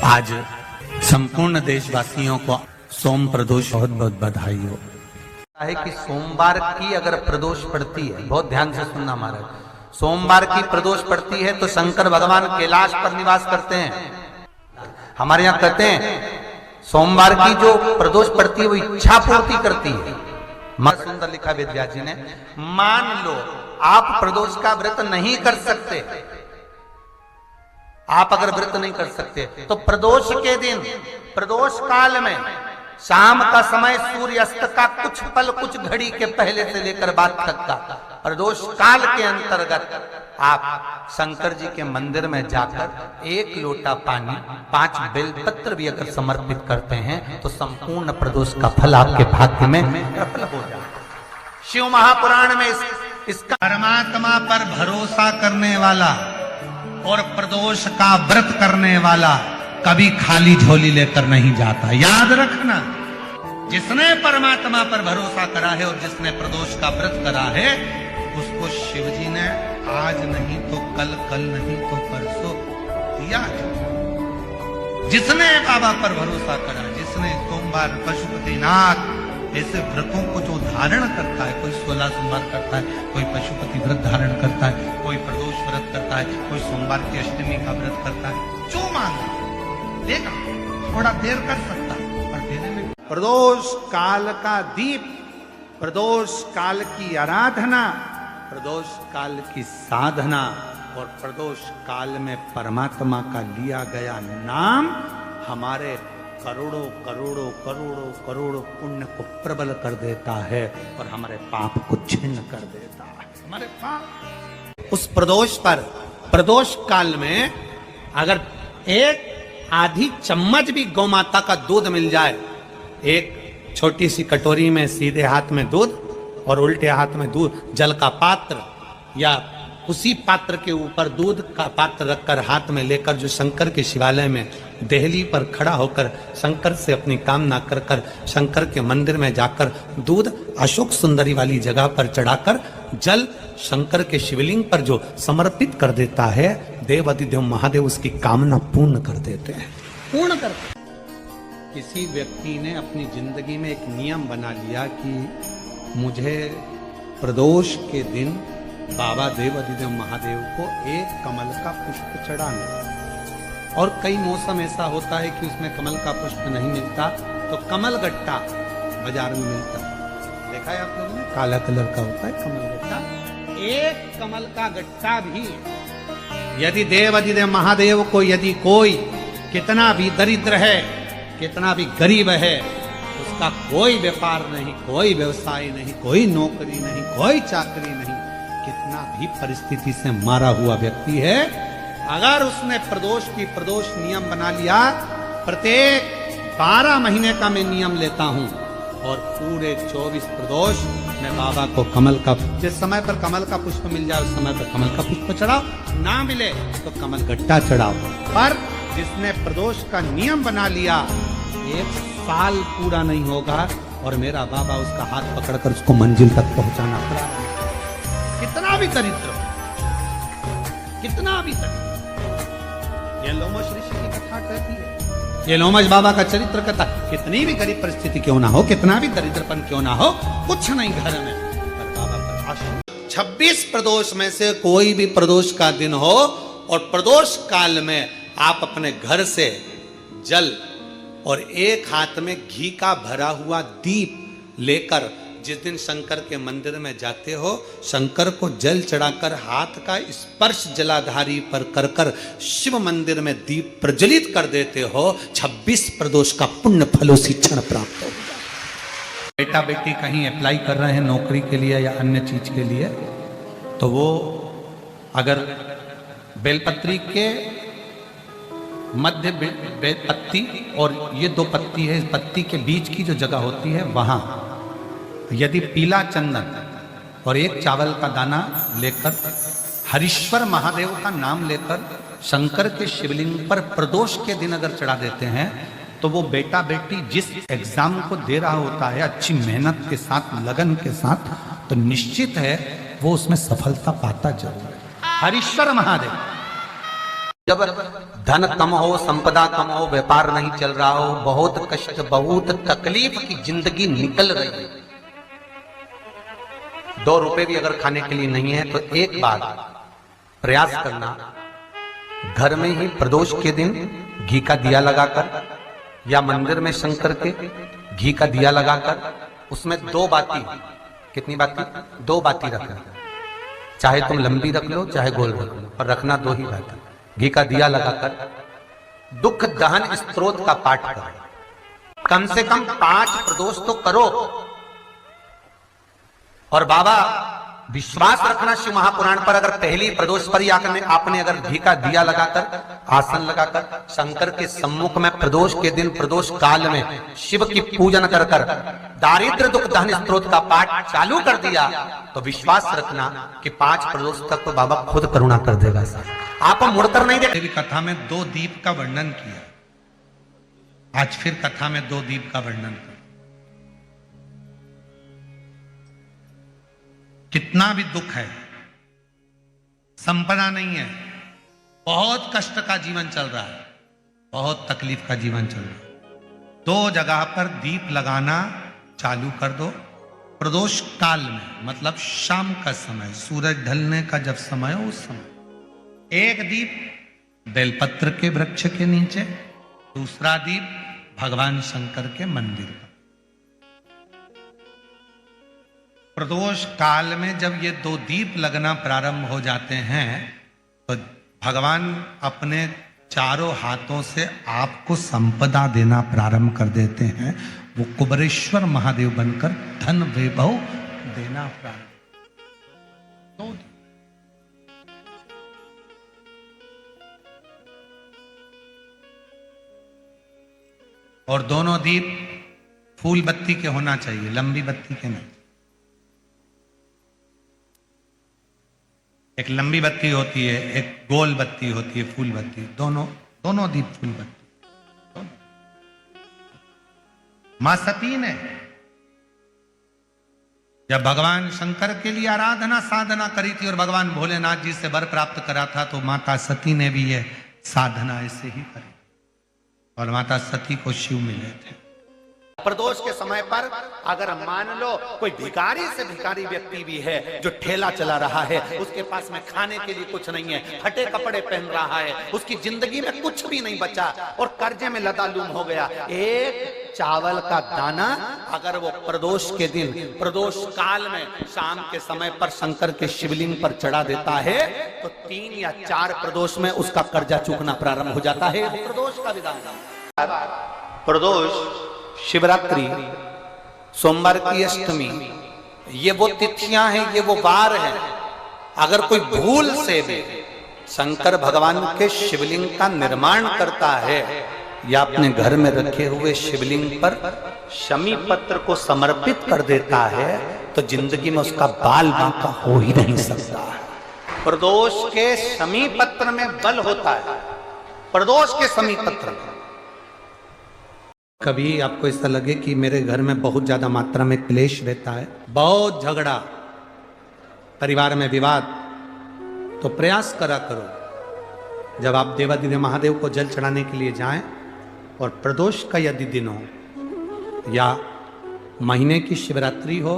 आज संपूर्ण देशवासियों को सोम प्रदोष बहुत बहुत बधाई हो। है कि सोमवार की अगर प्रदोष पड़ती है, बहुत ध्यान से सुनना महाराज, सोमवार की प्रदोष पड़ती है तो शंकर भगवान कैलाश पर निवास करते हैं। हमारे यहाँ कहते हैं सोमवार की जो प्रदोष पड़ती है वो इच्छा पूर्ति करती है। मत सुंदर लिखा वेद व्यास जी ने, मान लो आप प्रदोष का व्रत नहीं कर सकते, आप अगर व्रत नहीं कर सकते तो प्रदोष के दिन, प्रदोष काल में शाम का समय सूर्यास्त का कुछ पल, कुछ घड़ी के पहले से लेकर बाद तक का प्रदोष काल के अंतर्गत आप शंकर जी के मंदिर में जाकर 1 लोटा पानी, 5 बेलपत्र भी अगर समर्पित करते हैं तो संपूर्ण प्रदोष का फल आपके भाग्य में प्रबल हो जाए। शिव महापुराण में इसका परमात्मा पर भरोसा करने वाला और प्रदोष का व्रत करने वाला कभी खाली झोली लेकर नहीं जाता। याद रखना, जिसने परमात्मा पर भरोसा करा है और जिसने प्रदोष का व्रत करा है उसको शिव जी ने आज नहीं तो कल, कल नहीं तो परसों दिया है। जिसने बाबा पर भरोसा करा, जिसने सोमवार, पशुपतिनाथ ऐसे व्रतों को जो धारण करता है, कोई 16 सोमवार करता है, कोई पशुपति व्रत धारण करता है, कोई प्रदोष व्रत करता है, कोई सोमवार की अष्टमी का व्रत करता है, जो मांगे देगा, थोड़ा देर कर सकता पर देने में। प्रदोष काल का दीप, प्रदोष काल की आराधना, प्रदोष काल की साधना और प्रदोष काल में परमात्मा का लिया गया नाम हमारे करोड़ों करोड़ों करोड़ों करोड़ों पुण्य को प्रबल कर देता है और हमारे पाप को छिन्न कर देता है। हमारे पाप उस प्रदोष पर, प्रदोष काल में अगर एक आधी चम्मच भी गौ माता का दूध मिल जाए, एक छोटी सी कटोरी में सीधे हाथ में दूध और उल्टे हाथ में दूध, जल का पात्र या उसी पात्र के ऊपर दूध का पात्र रखकर हाथ में लेकर जो शंकर के शिवालय में देहली पर खड़ा होकर शंकर से अपनी कामना कर कर शंकर के मंदिर में जाकर दूध अशोक सुंदरी वाली जगह पर चढ़ाकर जल शंकर के शिवलिंग पर जो समर्पित कर देता है, देवाधिदेव महादेव उसकी कामना पूर्ण कर देते हैं, पूर्ण कर। किसी व्यक्ति ने अपनी जिंदगी में एक नियम बना लिया कि मुझे प्रदोष के दिन बाबा देवाधिदेव महादेव को एक कमल का पुष्प चढ़ाना। और कई मौसम ऐसा होता है कि उसमें कमल का पुष्प नहीं मिलता तो कमल गट्टा बाजार में मिलता है, देखा है आप लोगों ने, काला कलर का होता है कमल गट्टा। एक कमल का गट्टा भी यदि देवाधिदेव महादेव को, यदि कोई कितना भी दरिद्र है, कितना भी गरीब है, उसका कोई व्यापार नहीं, कोई व्यवसाय नहीं, कोई नौकरी नहीं, कोई चाकरी नहीं, कितना भी परिस्थिति से मारा हुआ व्यक्ति है, अगर उसने प्रदोष की प्रदोष नियम बना लिया, प्रत्येक 12 महीने का मैं नियम लेता हूं और पूरे 24 प्रदोष मैं बाबा को कमल का, जिस समय पर कमल का पुष्प मिल जाए उस समय पर कमल का पुष्प चढ़ाओ, ना मिले तो कमल गट्टा चढ़ाओ। पर जिसने प्रदोष का नियम बना लिया, 1 साल पूरा नहीं होगा और मेरा बाबा उसका हाथ पकड़कर उसको मंजिल तक पहुंचाना पड़ा। कितना भी दरिद्र, कितना भी दरिद्र। ये लोमश ऋषि की कथा कहती है, ये लोमश बाबा का चरित्र कथा, कितनी भी गरीब परिस्थिति क्यों ना हो, कितना भी दरिद्रपन क्यों ना हो, कुछ नहीं घर में, पर बाबा पर आशा। 26 प्रदोष में से कोई भी प्रदोष का दिन हो और प्रदोष काल में आप अपने घर से जल और एक हाथ में घी का भरा हुआ दीप लेकर जिस दिन शंकर के मंदिर में जाते हो, शंकर को जल चढ़ाकर हाथ का स्पर्श जलाधारी पर कर कर शिव मंदिर में दीप प्रज्वलित कर देते हो, 26 प्रदोष का पुण्य फल उसी क्षण प्राप्त हो। बेटा बेटी कहीं अप्लाई कर रहे हैं नौकरी के लिए या अन्य चीज के लिए, तो वो अगर बेलपत्री के मध्य पत्ती और ये 2 पत्ती है, इस पत्ती के बीच की जो जगह होती है वहां यदि पीला चंदन और 1 चावल का दाना लेकर हरीश्वर महादेव का नाम लेकर शंकर के शिवलिंग पर प्रदोष के दिन अगर चढ़ा देते हैं तो वो बेटा बेटी जिस एग्जाम को दे रहा होता है अच्छी मेहनत के साथ, लगन के साथ, तो निश्चित है वो उसमें सफलता पाता जरूर है। हरीश्वर महादेव जब धन कम हो, संपदा कम हो, व्यापार नहीं चल रहा हो, बहुत कष्ट, बहुत तकलीफ की जिंदगी निकल रही है, 2 रुपए भी अगर खाने के लिए नहीं है, तो एक बार प्रयास करना, घर में ही प्रदोष के दिन घी का दिया लगाकर या मंदिर में शंकर के घी का दिया लगाकर उसमें 2 बाती, कितनी बाती? 2 बाती रखना, चाहे तुम लंबी रख लो चाहे गोल रख लो, और रखना 2 ही बाती। घी का दिया लगाकर दुख दहन स्तोत्र का पाठ करो, कम से कम 5 प्रदोष तो करो। और बाबा विश्वास रखना शिव महापुराण पर, अगर पहली प्रदोष पर ही आपने अगर घी का दिया लगाकर आसन लगाकर शंकर के सम्मुख में प्रदोष के दिन प्रदोष काल में शिव की पूजन कर दारिद्र दुख दहन स्तोत्र का पाठ चालू कर दिया, तो विश्वास रखना कि 5 प्रदोष तक तो बाबा खुद करुणा कर देगा। आप मुड़कर नहीं देखते। कथा में 2 दीप का वर्णन किया, आज फिर कथा में 2 दीप का वर्णन किया। कितना भी दुख है, संपदा नहीं है, बहुत कष्ट का जीवन चल रहा है, बहुत तकलीफ का जीवन चल रहा है, 2 जगह पर दीप लगाना चालू कर दो प्रदोष काल में, मतलब शाम का समय, सूरज ढलने का जब समय हो उस समय। एक दीप बेलपत्र के वृक्ष के नीचे, दूसरा दीप भगवान शंकर के मंदिर पर। प्रदोष काल में जब ये 2 दीप लगना प्रारंभ हो जाते हैं, तो भगवान अपने चारों हाथों से आपको संपदा देना प्रारंभ कर देते हैं। वो कुबरेश्वर महादेव बनकर धन वैभव देना प्रारंभ। और दोनों दीप फूल बत्ती के होना चाहिए, लंबी बत्ती के नहीं। एक लंबी बत्ती होती है, एक गोल बत्ती होती है, फूल बत्ती, दोनों दीप फूल बत्ती। मां सती ने जब भगवान शंकर के लिए आराधना साधना करी थी और भगवान भोलेनाथ जी से वर प्राप्त करा था, तो माता सती ने भी यह साधना ऐसे ही करी और माता सती को शिव मिले थे। प्रदोष के समय पर अगर मान लो कोई भिखारी से भिखारी व्यक्ति भी है जो ठेला चला रहा है, उसके पास में खाने के लिए कुछ नहीं है, फटे कपड़े पहन रहा है, उसकी जिंदगी में कुछ भी नहीं बचा और कर्जे में लदालूम हो गया, एक चावल का दाना अगर वो प्रदोष के दिन प्रदोष काल में शाम के समय पर शंकर के शिवलिंग पर चढ़ा देता है, तो 3 या 4 प्रदोष में उसका कर्जा चूकना प्रारंभ हो जाता है। प्रदोष का विधान। प्रदोष, शिवरात्रि, सोमवार की अष्टमी, ये वो तिथियां हैं, ये वो वार हैं। अगर कोई भूल से भी शंकर भगवान के शिवलिंग का निर्माण करता है या अपने घर में रखे हुए शिवलिंग पर शमी पत्र को समर्पित कर देता है, तो जिंदगी में उसका बाल बांका हो ही नहीं सकता। प्रदोष के शमी पत्र में बल होता है, प्रदोष के शमी पत्र में। कभी आपको ऐसा लगे कि मेरे घर में बहुत ज्यादा मात्रा में क्लेश रहता है, बहुत झगड़ा, परिवार में विवाद, तो प्रयास करा करो जब आप देवादिदेव महादेव को जल चढ़ाने के लिए जाएं और प्रदोष का यदि दिन हो या महीने की शिवरात्रि हो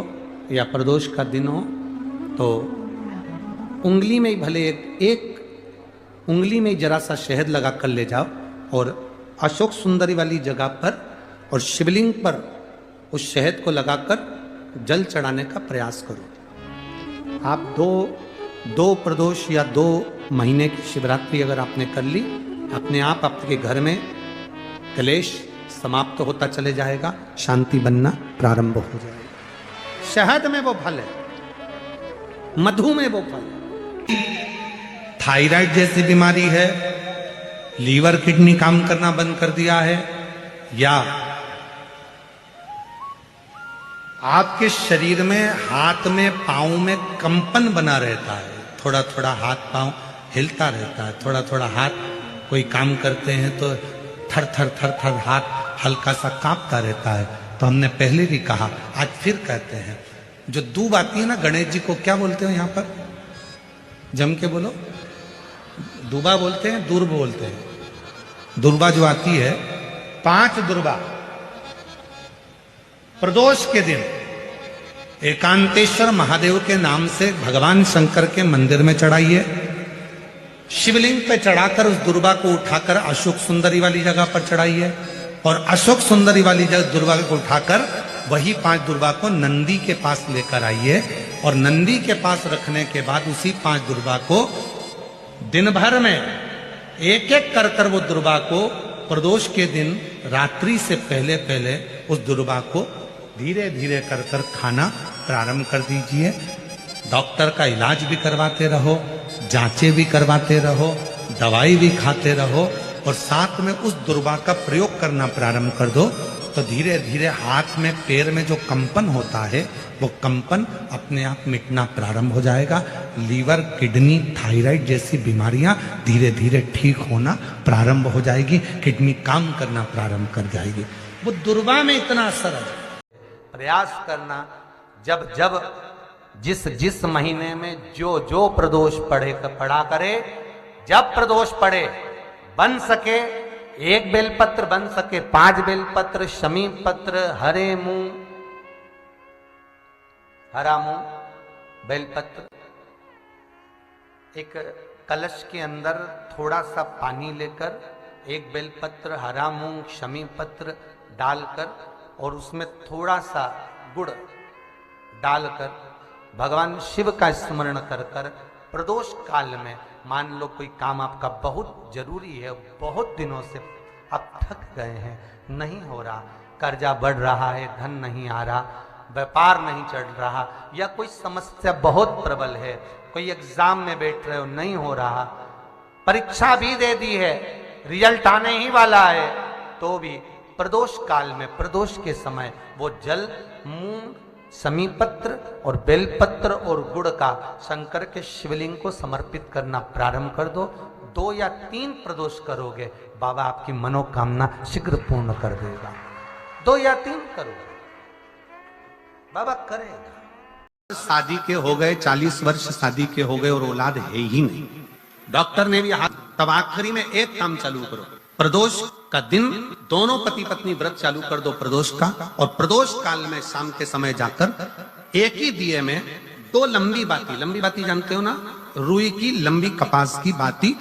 या प्रदोष का दिन हो, तो उंगली में ही भले एक उंगली में जरा सा शहद लगा कर ले जाओ और अशोक सुंदरी वाली जगह पर और शिवलिंग पर उस शहद को लगाकर जल चढ़ाने का प्रयास करो। आप दो प्रदोष या 2 महीने की शिवरात्रि अगर आपने कर ली, अपने आप आपके घर में क्लेश समाप्त होता चले जाएगा, शांति बनना प्रारंभ हो जाएगा। शहद में वो फल है, मधु में वो फल है। थायराइड जैसी बीमारी है, लीवर किडनी काम करना बंद कर दिया है, या आपके शरीर में हाथ में पांव में कंपन बना रहता है, थोड़ा थोड़ा हाथ पांव हिलता रहता है, थोड़ा थोड़ा हाथ कोई काम करते हैं तो थर थर थर थर हाथ हल्का सा कांपता रहता है, तो हमने पहले भी कहा, आज फिर कहते हैं, जो दूब आती है ना, गणेश जी को क्या बोलते हो यहाँ पर, जम के बोलो, दूबा बोलते हैं, दूर्ब बोलते हैं, दुर्वा जो आती है, 5 दुर्वा प्रदोष के दिन एकांतेश्वर महादेव के नाम से भगवान शंकर के मंदिर में चढ़ाइए। शिवलिंग पे चढ़ाकर उस दुर्वा को उठाकर अशोक सुंदरी वाली जगह पर चढ़ाइए और अशोक सुंदरी वाली जगह दुर्वा को उठाकर वही 5 दुर्वा को नंदी के पास लेकर आइए और नंदी के पास रखने के बाद उसी 5 दुर्वा को दिन भर में एक एक कर वो दुर्वा को प्रदोष के दिन रात्रि से पहले पहले उस दुर्वा को धीरे धीरे कर खाना प्रारंभ कर दीजिए। डॉक्टर का इलाज भी करवाते रहो, जांचें भी करवाते रहो, दवाई भी खाते रहो और साथ में उस दुर्वा का प्रयोग करना प्रारंभ कर दो तो धीरे धीरे हाथ में पैर में जो कंपन होता है वो कंपन अपने आप मिटना प्रारंभ हो जाएगा। लीवर, किडनी, थायराइड जैसी बीमारियां धीरे धीरे ठीक होना प्रारंभ हो जाएगी, किडनी काम करना प्रारंभ कर जाएगी। वो दुर्वा में इतना असर है। प्रयास करना जब जब जिस महीने में जो प्रदोष पड़ा करे, जब प्रदोष पड़े बन सके 1 बेलपत्र, बन सके 5 बेलपत्र, शमी पत्र, हरा मूंग बेलपत्र, एक कलश के अंदर थोड़ा सा पानी लेकर 1 बेलपत्र, हरा मूंग, शमी पत्र डालकर और उसमें थोड़ा सा गुड़ डालकर भगवान शिव का स्मरण कर कर प्रदोष काल में, मान लो कोई काम आपका बहुत जरूरी है, बहुत दिनों से अब थक गए हैं, नहीं हो रहा, कर्जा बढ़ रहा है, धन नहीं आ रहा, व्यापार नहीं चढ़ रहा, या कोई समस्या बहुत प्रबल है, कोई एग्जाम में बैठ रहे हो नहीं हो रहा, परीक्षा भी दे दी है, रिजल्ट आने ही वाला है, तो भी प्रदोष काल में, प्रदोष के समय वो जल, मूंग, समीपत्र और बेलपत्र और गुड़ का शंकर के शिवलिंग को समर्पित करना प्रारंभ कर दो। 2 या 3 प्रदोष करोगे, बाबा आपकी मनोकामना शीघ्र पूर्ण कर देगा। 2 या 3 करोगे, बाबा करेगा। शादी के हो गए 40 वर्ष, शादी के हो गए और औलाद है ही नहीं, डॉक्टर ने भी हाथ, तब आखिरी में एक काम चालू करो, प्रदोष का दिन दोनों पति पत्नी व्रत चालू कर दो प्रदोष का, और प्रदोष काल में शाम के समय जाकर एक ही दिए में 2 लंबी बाती जानते हो ना, रुई की लंबी कपास की बाती,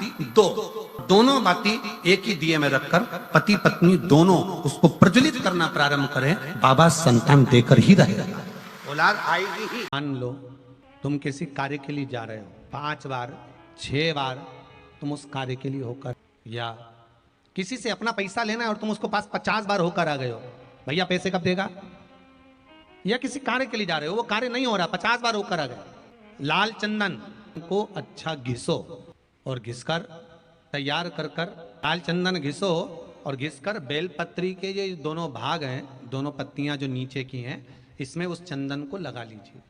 दोनों बाती एक ही दिए में रखकर पति पत्नी दोनों उसको प्रज्वलित करना प्रारंभ करें, बाबा संतान देकर ही रहेगा, औलाद आएगी ही। मान लो तुम किसी कार्य के लिए जा रहे हो, 5 बार 6 बार तुम उस कार्य के लिए होकर, या किसी से अपना पैसा लेना है और तुम उसको पास 50 बार होकर आ गए हो, भैया पैसे कब देगा, या किसी कार्य के लिए जा रहे हो, वो कार्य नहीं हो रहा, 50 बार होकर आ गए, लाल चंदन को अच्छा घिसो और घिसकर तैयार कर लाल चंदन घिसो और घिसकर बेलपत्री के ये दोनों भाग हैं, दोनों पत्तियां जो नीचे की हैं, इसमें उस चंदन को लगा लीजिए।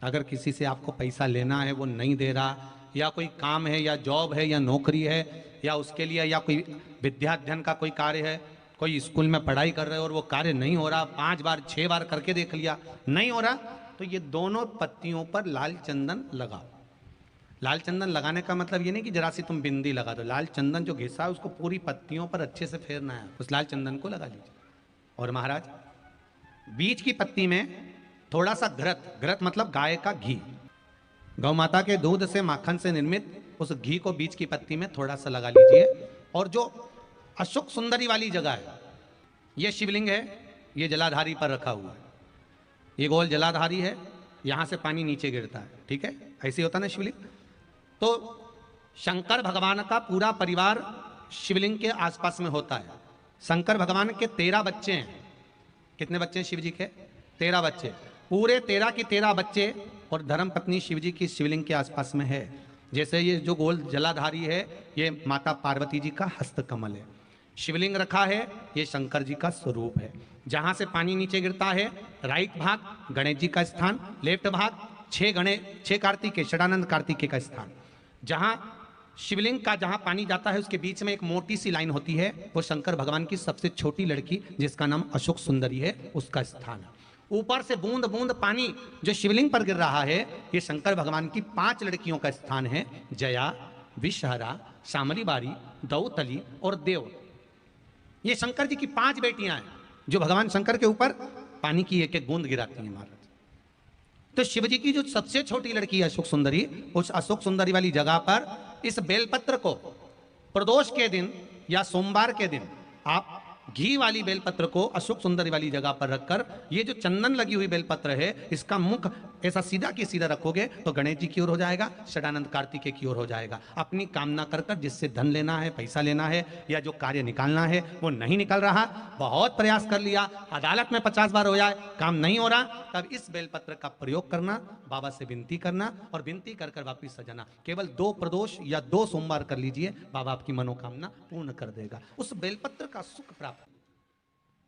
अगर किसी से आपको पैसा लेना है, वो नहीं दे रहा, या कोई काम है, या जॉब है, या नौकरी है, या उसके लिए, या कोई विद्याध्ययन का कोई कार्य है, कोई स्कूल में पढ़ाई कर रहे हो और वो कार्य नहीं हो रहा, 5 बार 6 बार करके देख लिया नहीं हो रहा, तो ये दोनों पत्तियों पर लाल चंदन लगाओ। लाल चंदन लगाने का मतलब ये नहीं कि जरा सी तुम बिंदी लगा दो, लाल चंदन जो घिसा है उसको पूरी पत्तियों पर अच्छे से फेरना है, उस लाल चंदन को लगा लीजिए। और महाराज बीच की पत्ती में थोड़ा सा घृत मतलब गाय का घी, गौ माता के दूध से माखन से निर्मित उस घी को बीच की पत्ती में थोड़ा सा लगा लीजिए। और जो अशोक सुंदरी वाली जगह है, ये शिवलिंग है, ये जलाधारी पर रखा हुआ है, ये गोल जलाधारी है, यहां से पानी नीचे गिरता है, ठीक है, ऐसे होता ना शिवलिंग। तो शंकर भगवान का पूरा परिवार शिवलिंग के आसपास में होता है। शंकर भगवान के 13 बच्चे हैं। कितने बच्चे हैं शिव जी के? 13 बच्चे, पूरे 13 के 13 बच्चे और धर्म पत्नी शिव जी की शिवलिंग के आसपास में है। जैसे ये जो गोल जलाधारी है, ये माता पार्वती जी का हस्तकमल है। शिवलिंग रखा है, ये शंकर जी का स्वरूप है। जहां से पानी नीचे गिरता है, राइट भाग गणेश जी का स्थान, लेफ्ट भाग 6 कार्तिकेय, षडानंद कार्तिकेय का स्थान। जहां शिवलिंग का जहां पानी जाता है, उसके बीच में एक मोटी सी लाइन होती है, वो शंकर भगवान की सबसे छोटी लड़की जिसका नाम अशोक सुंदरी है, उसका स्थान है। ऊपर से बूंद बूंद पानी जो शिवलिंग पर गिर रहा है, ये शंकर भगवान की 5 लड़कियों का स्थान है, जया, विषहरा, शामली बारी, दौतली और देव। ये शंकर जी की 5 बेटियां हैं जो भगवान शंकर के ऊपर पानी की एक एक बूंद गिराती हैं महाराज। तो शिव जी की जो सबसे छोटी लड़की है अशोक सुंदरी, उस अशोक सुंदरी वाली जगह पर इस बेलपत्र को प्रदोष के दिन या सोमवार के दिन आप घी वाली बेलपत्र को अशोक सुंदरी वाली जगह पर रखकर, ये जो चंदन लगी हुई बेलपत्र है इसका मुख ऐसा सीधा की सीधा रखोगे तो गणेश जी की ओर हो जाएगा, षडानंद कार्तिकेय की ओर हो जाएगा। अपनी कामना कर कर जिससे धन लेना है, पैसा लेना है या जो कार्य निकालना है वो नहीं निकल रहा, बहुत प्रयास कर लिया, अदालत में 50 बार हो जाए, काम नहीं हो रहा, तब इस बेलपत्र का प्रयोग करना, बाबा से विनती करना और विनती कर कर वापिस सजाना। केवल 2 प्रदोष या 2 सोमवार कर लीजिए, बाबा आपकी मनोकामना पूर्ण कर देगा। उस बेलपत्र का सुख प्राप्त।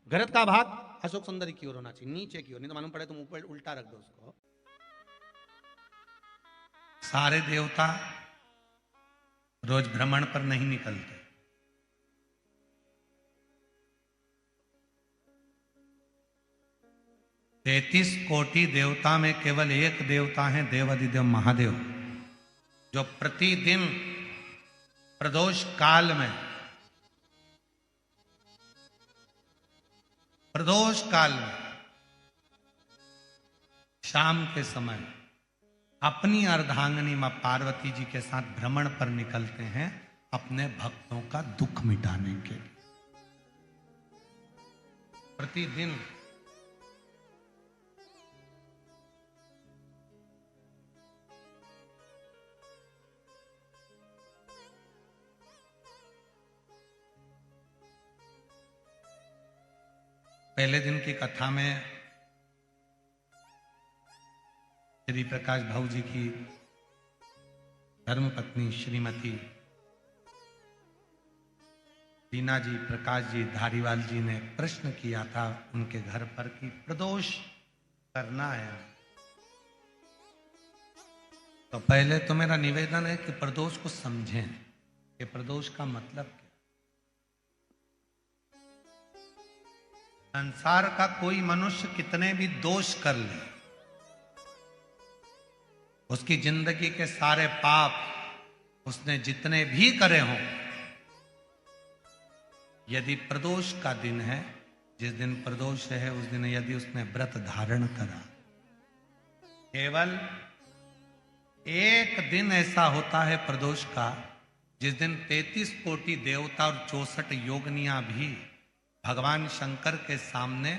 गरत का भाग अशोक सुंदरी की ओर होना चाहिए, नीचे की ओर, नहीं तो मालूम पड़े तुम ऊपर उल्टा रख दो उसको। सारे देवता रोज भ्रमण पर नहीं निकलते। 33 कोटि देवता में केवल एक देवता है देवाधिदेव महादेव, जो प्रतिदिन प्रदोष काल में शाम के समय अपनी अर्धांगिनी मां पार्वती जी के साथ भ्रमण पर निकलते हैं अपने भक्तों का दुख मिटाने के लिए। प्रतिदिन पहले दिन की कथा में श्री प्रकाश भाऊ जी की धर्मपत्नी श्रीमती दीना जी, प्रकाश जी धारीवाल जी ने प्रश्न किया था उनके घर पर कि प्रदोष करना है, तो पहले तो मेरा निवेदन है कि प्रदोष को समझें कि प्रदोष का मतलब क्या। संसार का कोई मनुष्य कितने भी दोष कर ले, उसकी जिंदगी के सारे पाप उसने जितने भी करे हों, यदि प्रदोष का दिन है, जिस दिन प्रदोष है उस दिन यदि उसने व्रत धारण करा, केवल एक दिन ऐसा होता है प्रदोष का जिस दिन 33 कोटि देवता और 64 योगनियां भी भगवान शंकर के सामने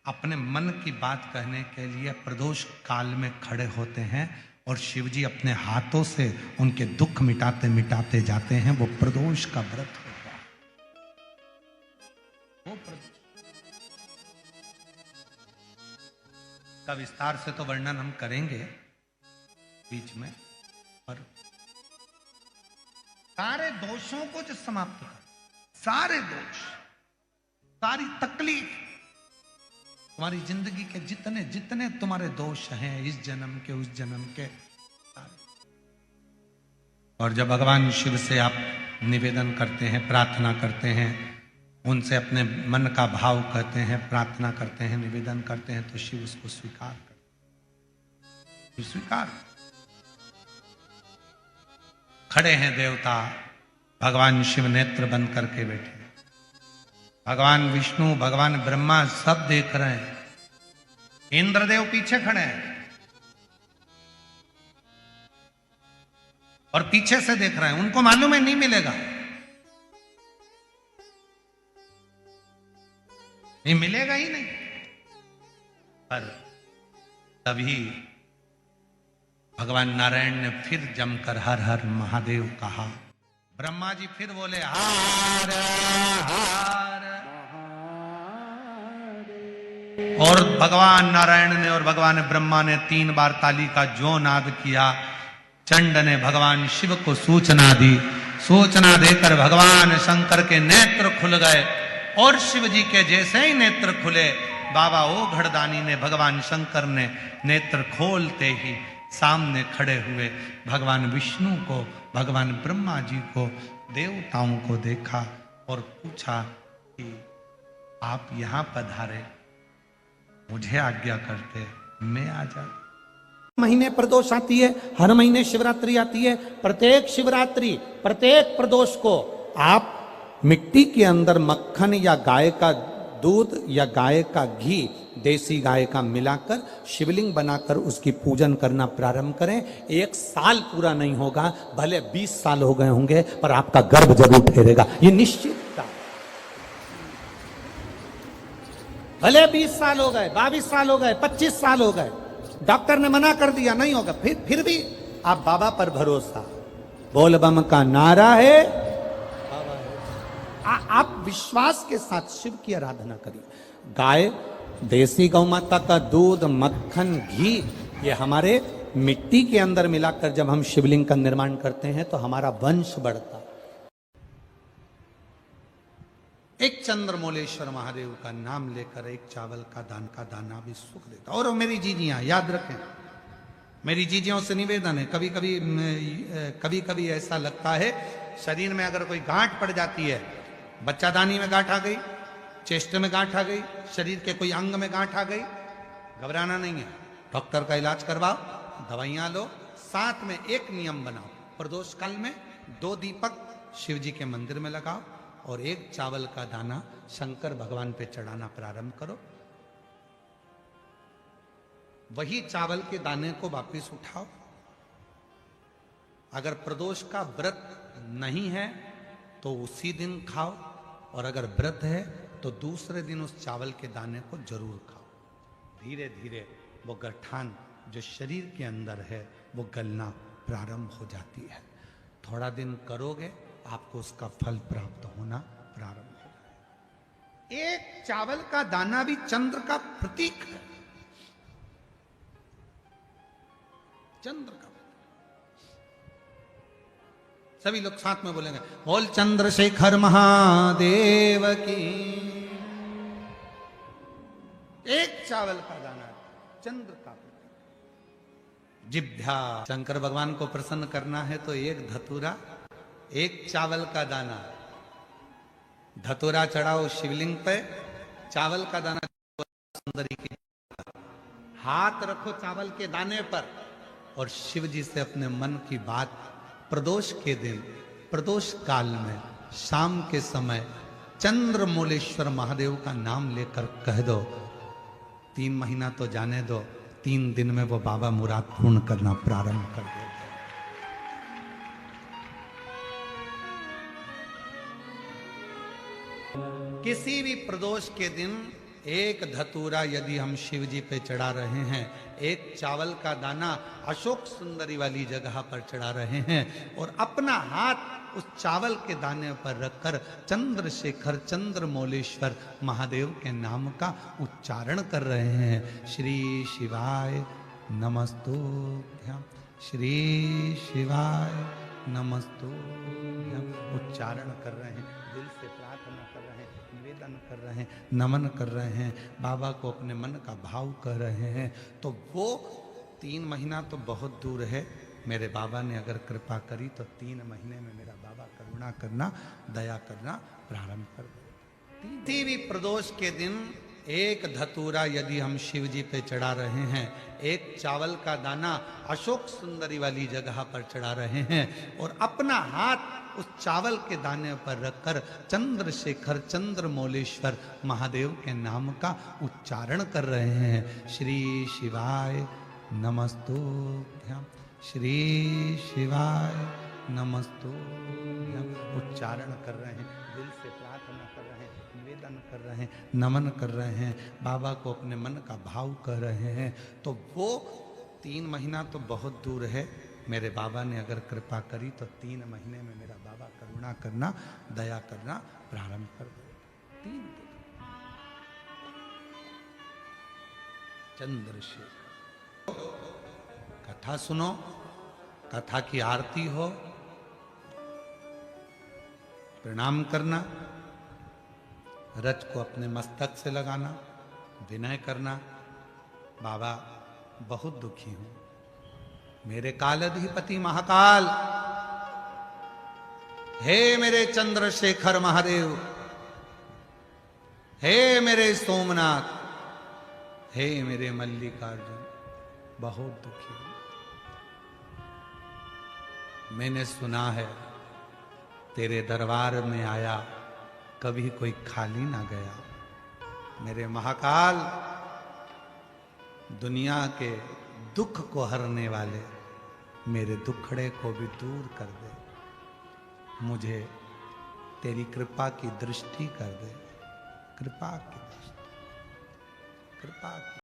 अपने मन की बात कहने के लिए प्रदोष काल में खड़े होते हैं और शिव जी अपने हाथों से उनके दुख मिटाते मिटाते जाते हैं। वो प्रदोष का व्रत होता है। वो का विस्तार से तो वर्णन हम करेंगे बीच में, पर सारे दोषों को जो समाप्त कर, सारे दोष, सारी तकलीफ, तुम्हारी जिंदगी के जितने जितने तुम्हारे दोष हैं इस जन्म के उस जन्म के, और जब भगवान शिव से आप निवेदन करते हैं, प्रार्थना करते हैं, उनसे अपने मन का भाव कहते हैं, प्रार्थना करते हैं, निवेदन करते हैं, तो शिव उसको स्वीकार करते, स्वीकार। खड़े हैं देवता, भगवान शिव नेत्र बंद करके बैठे, भगवान विष्णु, भगवान ब्रह्मा सब देख रहे हैं, इंद्रदेव पीछे खड़े हैं और पीछे से देख रहे हैं। उनको मालूम है नहीं मिलेगा, नहीं मिलेगा ही नहीं, पर तभी भगवान नारायण ने फिर जमकर हर हर महादेव कहा। ब्रह्मा जी फिर बोले हर हर, और भगवान नारायण ने और भगवान ब्रह्मा ने 3 बार ताली का जो नाद किया। चंड ने भगवान शिव को सूचना दी, सूचना देकर भगवान शंकर के नेत्र खुल गए और शिव जी के जैसे ही नेत्र खुले, बाबा ओ घड़दानी ने, भगवान शंकर ने नेत्र खोलते ही सामने खड़े हुए भगवान विष्णु को, भगवान ब्रह्मा जी को, देवताओं को देखा और पूछा कि आप यहां पधारे, मुझे आज्ञा करते मैं आ जाता। महीने प्रदोष आती है, हर महीने शिवरात्रि आती है। प्रत्येक शिवरात्रि, प्रत्येक प्रदोष को आप मिट्टी के अंदर मक्खन या गाय का दूध या गाय का घी, देसी गाय का मिलाकर शिवलिंग बनाकर उसकी पूजन करना प्रारंभ करें। 1 साल पूरा नहीं होगा, भले 20 साल हो गए होंगे, पर आपका गर्भ जरूर ठहरेगा, ये निश्चित था। भले 20 साल हो गए, 22 साल हो गए, 25 साल हो गए, डॉक्टर ने मना कर दिया नहीं होगा, फिर भी आप बाबा पर भरोसा, बोल बम का नारा है, आप विश्वास के साथ शिव की आराधना करिए। गाय, देसी गौ माता का दूध, मक्खन, घी, ये हमारे मिट्टी के अंदर मिलाकर जब हम शिवलिंग का निर्माण करते हैं तो हमारा वंश बढ़ता। एक चंद्रमौलेश्वर महादेव का नाम लेकर एक चावल का दाना भी सुख देता। और मेरी जीजियां याद रखें, मेरी जीजियों से निवेदन है, कभी कभी ऐसा लगता है शरीर में अगर कोई गांठ पड़ जाती है, बच्चादानी में गांठ आ गई, चेस्ट में गांठ आ गई, शरीर के कोई अंग में गांठ आ गई, घबराना नहीं है, डॉक्टर का इलाज करवाओ, दवाइयां लो, साथ में एक नियम बनाओ, प्रदोष काल में 2 दीपक शिव जी के मंदिर में लगाओ और एक चावल का दाना शंकर भगवान पे चढ़ाना प्रारंभ करो। वही चावल के दाने को वापिस उठाओ। अगर प्रदोष का व्रत नहीं है तो उसी दिन खाओ, और अगर व्रत है तो दूसरे दिन उस चावल के दाने को जरूर खाओ। धीरे धीरे वो गठान जो शरीर के अंदर है वो गलना प्रारंभ हो जाती है। थोड़ा दिन करोगे आपको उसका फल प्राप्त होना प्रारंभ हो जाएगा। एक चावल का दाना भी चंद्र का प्रतीक है, चंद्र का। सभी लोग साथ में बोलेंगे, बोल चंद्रशेखर महादेव की। एक चावल का दाना चंद्र का प्रतीक। जिभ्या, शंकर भगवान को प्रसन्न करना है तो एक धतूरा, एक चावल का दाना, धतूरा चढ़ाओ शिवलिंग पे, चावल का दाना सुंदरी की, हाथ रखो चावल के दाने पर और शिव जी से अपने मन की बात प्रदोष के दिन, प्रदोष काल में, शाम के समय चंद्रमौलेश्वर महादेव का नाम लेकर कह दो। 3 महीना तो जाने दो, 3 दिन में वो बाबा मुराद पूर्ण करना प्रारंभ कर दे। किसी भी प्रदोष के दिन एक धतूरा यदि हम शिव जी पे चढ़ा रहे हैं, एक चावल का दाना अशोक सुंदरी वाली जगह पर चढ़ा रहे हैं और अपना हाथ उस चावल के दाने पर रखकर चंद्रशेखर चंद्रमौलेश्वर महादेव के नाम का उच्चारण कर रहे हैं। श्री शिवाय नमस्तुभ्यं, श्री शिवाय नमस्तुभ्यं उच्चारण कर रहे हैं, दिल से प्रार्थना कर रहे हैं, निवेदन कर रहे हैं, नमन कर रहे हैं, बाबा को अपने मन का भाव कर रहे हैं। तो वो 3 महीना तो बहुत दूर है, मेरे बाबा ने अगर कृपा करी तो 3 महीने में मेरा बाबा करुणा करना, दया करना प्रारंभ कर दे। किसी भी प्रदोष के दिन एक धतूरा यदि हम शिव जी पे चढ़ा रहे हैं, एक चावल का दाना अशोक सुंदरी वाली जगह पर चढ़ा रहे हैं और अपना हाथ उस चावल के दाने पर रखकर चंद्रशेखर चंद्रमौलेश्वर महादेव के नाम का उच्चारण कर रहे हैं। श्री शिवाय नमस्तुभ्यं, श्री शिवाय नमस्तुभ्यं उच्चारण कर रहे हैं, दिल से प्रार्थना कर रहे हैं, निवेदन कर रहे हैं, नमन कर रहे हैं, बाबा को अपने मन का भाव कर रहे हैं। तो वो 3 महीना तो बहुत दूर है, मेरे बाबा ने अगर कृपा करी तो 3 महीने में मेरा बाबा करुणा करना, दया करना प्रारंभ कर दे। 3 चंद्रशेखर कथा सुनो, कथा की आरती हो, प्रणाम करना, रज को अपने मस्तक से लगाना, विनय करना, बाबा बहुत दुखी हूं, मेरे कालाधिपति महाकाल, हे मेरे चंद्रशेखर महादेव, हे मेरे सोमनाथ, हे मेरे मल्लिकार्जुन, बहुत दुखी हूं। मैंने सुना है तेरे दरबार में आया कभी कोई खाली ना गया। मेरे महाकाल, दुनिया के दुख को हरने वाले मेरे दुखड़े को भी दूर कर दे। मुझे तेरी कृपा की दृष्टि कर दे। कृपा की दृष्टि, कृपा की